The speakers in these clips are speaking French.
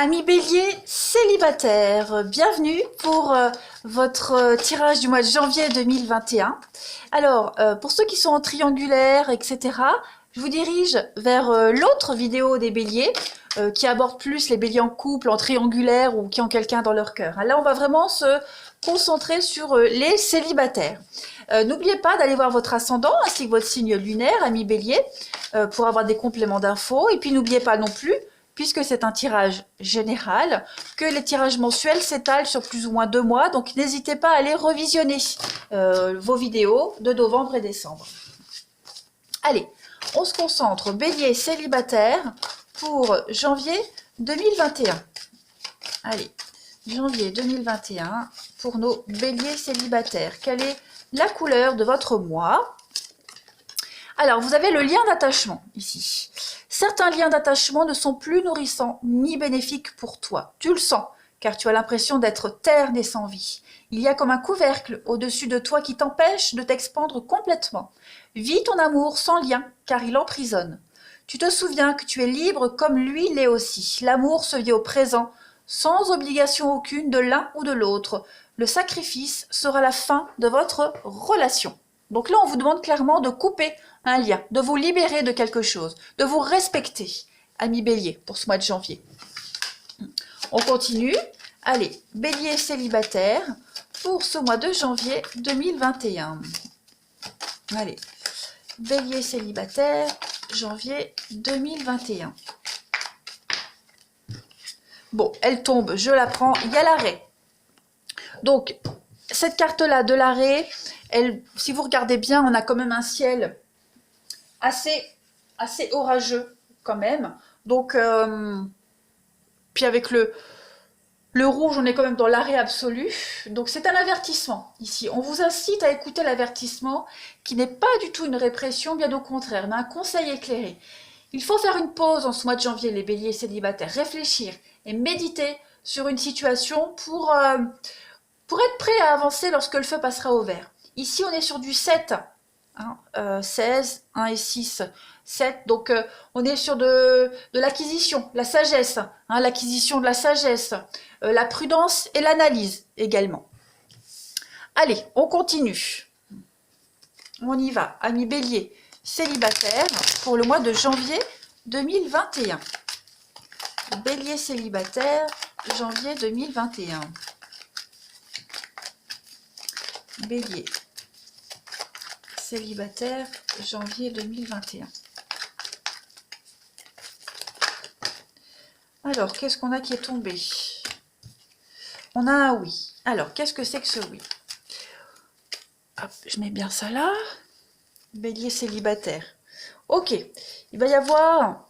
Amis Bélier célibataires, bienvenue pour votre tirage du mois de janvier 2021. Alors, pour ceux qui sont en triangulaire, etc., je vous dirige vers l'autre vidéo des béliers qui aborde plus les béliers en couple, en triangulaire ou qui ont quelqu'un dans leur cœur. Là, on va vraiment se concentrer sur les célibataires. N'oubliez pas d'aller voir votre ascendant ainsi que votre signe lunaire, amis Bélier, pour avoir des compléments d'infos. Et puis, n'oubliez pas non plus, puisque c'est un tirage général, que les tirages mensuels s'étalent sur plus ou moins 2 mois. Donc, n'hésitez pas à aller revisionner vos vidéos de novembre et décembre. Allez, on se concentre. Bélier célibataire pour janvier 2021. Allez, janvier 2021 pour nos béliers célibataires. Quelle est la couleur de votre mois? Alors, vous avez le lien d'attachement ici. Certains liens d'attachement ne sont plus nourrissants ni bénéfiques pour toi. Tu le sens, car tu as l'impression d'être terne et sans vie. Il y a comme un couvercle au-dessus de toi qui t'empêche de t'expandre complètement. Vis ton amour sans lien, car il emprisonne. Tu te souviens que tu es libre comme lui l'est aussi. L'amour se vit au présent, sans obligation aucune de l'un ou de l'autre. Le sacrifice sera la fin de votre relation. Donc là, on vous demande clairement de couper un lien, de vous libérer de quelque chose, de vous respecter, amis Bélier, pour ce mois de janvier. On continue. Allez, Bélier célibataire pour ce mois de janvier 2021. Allez, Bélier célibataire, janvier 2021. Bon, elle tombe, je la prends, il y a l'arrêt. Donc, cette carte-là de l'arrêt, si vous regardez bien, on a quand même un ciel assez orageux quand même. Donc, puis avec le rouge, on est quand même dans l'arrêt absolu. Donc, c'est un avertissement ici. On vous incite à écouter l'avertissement qui n'est pas du tout une répression, bien au contraire, mais un conseil éclairé. Il faut faire une pause en ce mois de janvier, les béliers célibataires, réfléchir et méditer sur une situation pour être prêt à avancer lorsque le feu passera au vert. Ici, on est sur du 7, 16, 1 et 6, 7. Donc, on est sur de l'acquisition, la sagesse, l'acquisition de la sagesse, la prudence et l'analyse également. Allez, on continue. On y va, amis bélier célibataire pour le mois de janvier 2021. Bélier célibataire, janvier 2021. Bélier célibataire, janvier 2021. Alors, qu'est-ce qu'on a qui est tombé? On a un oui. Alors, qu'est-ce que c'est que ce oui? Hop, je mets bien ça là. Bélier célibataire. Ok, il va y avoir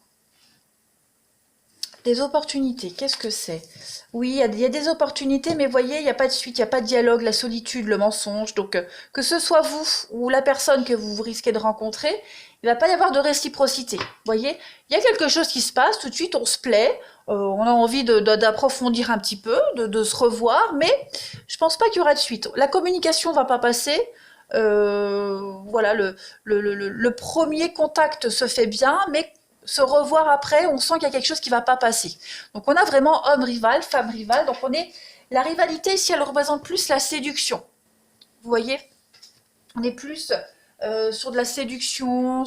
des opportunités. Qu'est-ce que c'est? Oui, il y a des opportunités, mais voyez, il n'y a pas de suite, il n'y a pas de dialogue, la solitude, le mensonge. Donc, que ce soit vous ou la personne que vous risquez de rencontrer, il ne va pas y avoir de réciprocité. Voyez, il y a quelque chose qui se passe, tout de suite, on se plaît, on a envie d'approfondir un petit peu, de se revoir, mais je ne pense pas qu'il y aura de suite. La communication ne va pas passer. Voilà, le premier contact se fait bien, mais se revoir après, on sent qu'il y a quelque chose qui ne va pas passer. Donc on a vraiment homme rival, femme rivale. Donc la rivalité ici, elle représente plus la séduction. Vous voyez, on est plus sur de la séduction,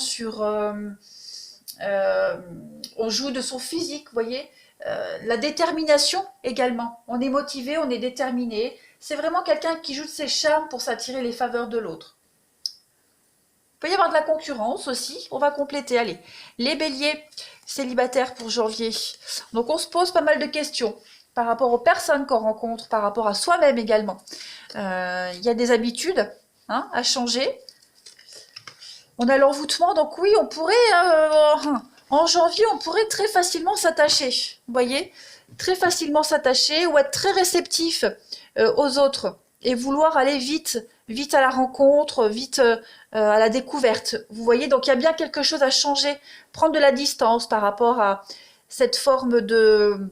on joue de son physique, vous voyez. La détermination également. On est motivé, on est déterminé. C'est vraiment quelqu'un qui joue de ses charmes pour s'attirer les faveurs de l'autre. Il peut y avoir de la concurrence aussi. On va compléter. Allez, les béliers célibataires pour janvier. Donc, on se pose pas mal de questions par rapport aux personnes qu'on rencontre, par rapport à soi-même également. Il y a des habitudes à changer. On a l'envoûtement. Donc, oui, on pourrait... en janvier, on pourrait très facilement s'attacher. Vous voyez, très facilement s'attacher ou être très réceptif aux autres et vouloir aller vite à la rencontre, vite à la découverte. Vous voyez, donc il y a bien quelque chose à changer, prendre de la distance par rapport à cette forme de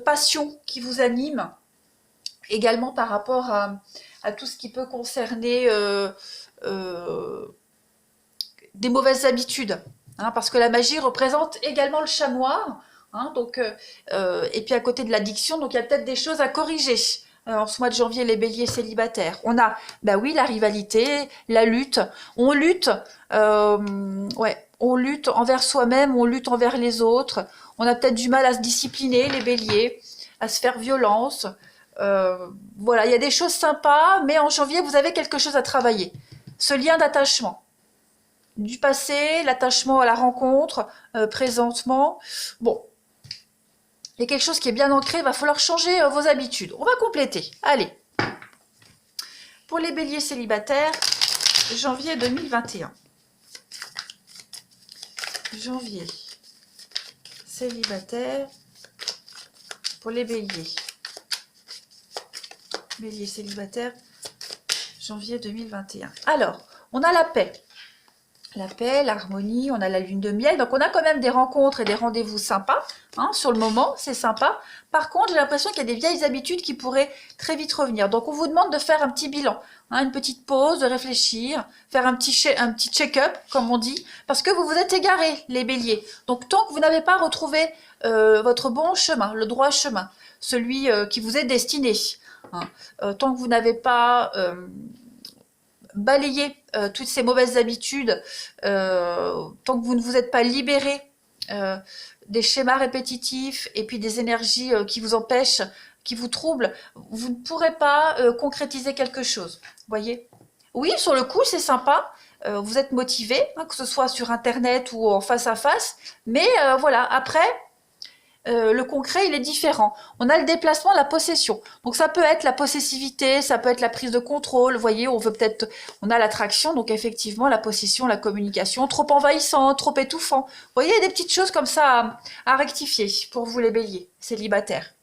passion qui vous anime, également par rapport à tout ce qui peut concerner des mauvaises habitudes. Parce que la magie représente également le chat noir, hein, donc, et puis à côté de l'addiction, donc il y a peut-être des choses à corriger. En ce mois de janvier, les béliers célibataires. On a, bah oui, la rivalité, la lutte. On lutte, ouais, on lutte envers soi-même, on lutte envers les autres. On a peut-être du mal à se discipliner, les béliers, à se faire violence. Voilà, il y a des choses sympas, mais en janvier, vous avez quelque chose à travailler. Ce lien d'attachement. Du passé, l'attachement à la rencontre, présentement. Bon, il y a quelque chose qui est bien ancré, il va falloir changer vos habitudes. On va compléter. Allez. Pour les béliers célibataires, janvier 2021. Janvier célibataire pour les béliers. Béliers célibataires, janvier 2021. Alors, on a la paix. La paix, l'harmonie, on a la lune de miel. Donc, on a quand même des rencontres et des rendez-vous sympas. Hein, sur le moment, c'est sympa. Par contre, j'ai l'impression qu'il y a des vieilles habitudes qui pourraient très vite revenir. Donc, on vous demande de faire un petit bilan, hein, une petite pause, de réfléchir, faire un petit check-up, comme on dit, parce que vous vous êtes égarés, les béliers. Donc, tant que vous n'avez pas retrouvé votre bon chemin, le droit chemin, celui qui vous est destiné, hein, tant que vous n'avez pas balayé toutes ces mauvaises habitudes, tant que vous ne vous êtes pas libéré des schémas répétitifs et puis des énergies qui vous empêchent, qui vous troublent, vous ne pourrez pas concrétiser quelque chose. Voyez? Oui, sur le coup, c'est sympa. Vous êtes motivé, hein, que ce soit sur Internet ou en face à face. Mais voilà, après, le concret, il est différent. On a le déplacement, la possession. Donc ça peut être la possessivité, ça peut être la prise de contrôle. Vous voyez, on a l'attraction, donc effectivement la possession, la communication, trop envahissant, trop étouffant. Vous voyez, il y a des petites choses comme ça à rectifier pour vous les béliers, célibataires.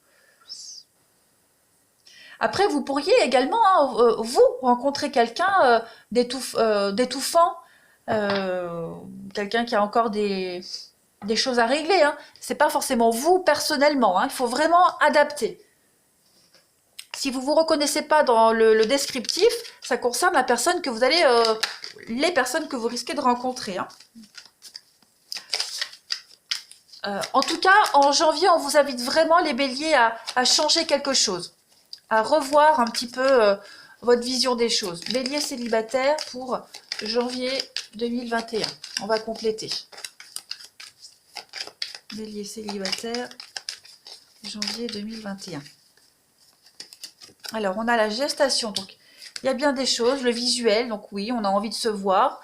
Après, vous pourriez également, hein, vous, rencontrer quelqu'un d'étouffant, quelqu'un qui a encore des choses à régler. Hein. C'est pas forcément vous personnellement. Hein. Il faut vraiment adapter. Si vous vous reconnaissez pas dans le descriptif, ça concerne la personne que vous allez, les personnes que vous risquez de rencontrer. Hein. En tout cas, en janvier, on vous invite vraiment les béliers à changer quelque chose, à revoir un petit peu votre vision des choses. Bélier célibataire pour janvier 2021. On va compléter. Bélier célibataire, janvier 2021. Alors, on a la gestation. Donc, il y a bien des choses. Le visuel, donc oui, on a envie de se voir.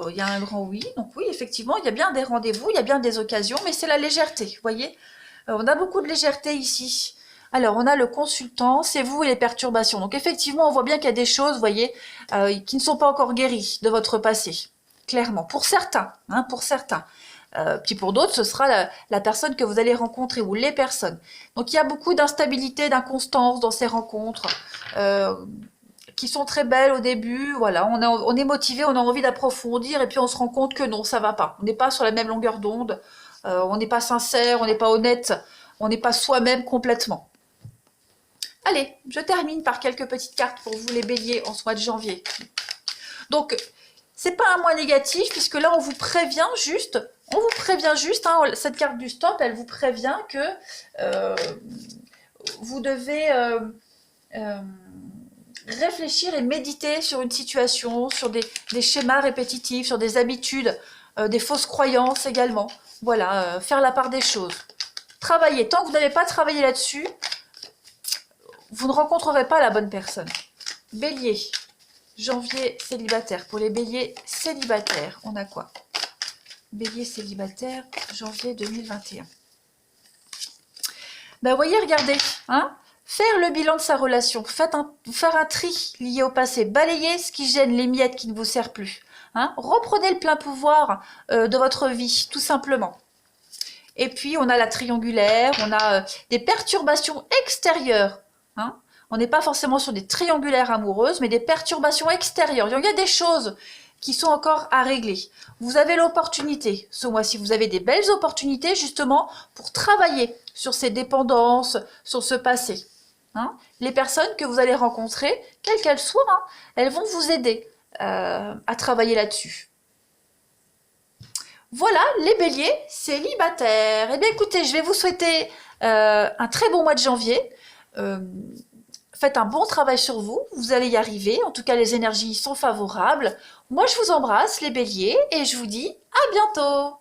Il y a un grand oui. Donc oui, effectivement, il y a bien des rendez-vous, il y a bien des occasions, mais c'est la légèreté, vous voyez. On a beaucoup de légèreté ici. Alors, on a le consultant, c'est vous et les perturbations. Donc effectivement, on voit bien qu'il y a des choses, vous voyez, qui ne sont pas encore guéries de votre passé. Clairement. Pour certains, hein, pour certains. Puis pour d'autres, ce sera la personne que vous allez rencontrer ou les personnes. Donc il y a beaucoup d'instabilité, d'inconstance dans ces rencontres qui sont très belles au début. Voilà, on est motivé, on a envie d'approfondir et puis on se rend compte que non, ça va pas. On n'est pas sur la même longueur d'onde, on n'est pas sincère, on n'est pas honnête, on n'est pas soi-même complètement. Allez, je termine par quelques petites cartes pour vous les béliers en ce mois de janvier. Donc, c'est pas un mois négatif puisque là on vous prévient juste, hein, cette carte du stop, elle vous prévient que vous devez réfléchir et méditer sur une situation, sur des schémas répétitifs, sur des habitudes, des fausses croyances également. Voilà, faire la part des choses. Travailler. Tant que vous n'avez pas travaillé là-dessus, vous ne rencontrerez pas la bonne personne. Bélier. Janvier célibataire. Pour les béliers célibataires, on a quoi? Bélier célibataire, janvier 2021. Ben, vous voyez, regardez, hein, faire le bilan de sa relation, faire un tri lié au passé, balayer ce qui gêne, les miettes qui ne vous servent plus. Hein, reprenez le plein pouvoir de votre vie, tout simplement. Et puis, on a la triangulaire, on a des perturbations extérieures. Hein. On n'est pas forcément sur des triangulaires amoureuses, mais des perturbations extérieures. Il y a des choses qui sont encore à régler. Vous avez l'opportunité, ce mois-ci, vous avez des belles opportunités justement pour travailler sur ces dépendances, sur ce passé. Hein. Les personnes que vous allez rencontrer, quelles qu'elles soient, hein, elles vont vous aider à travailler là-dessus. Voilà, les béliers célibataires. Eh bien, écoutez, je vais vous souhaiter un très bon mois de janvier. Euh, Faites un bon travail sur vous, vous allez y arriver. En tout cas, les énergies sont favorables. Moi, je vous embrasse, les béliers, et je vous dis à bientôt.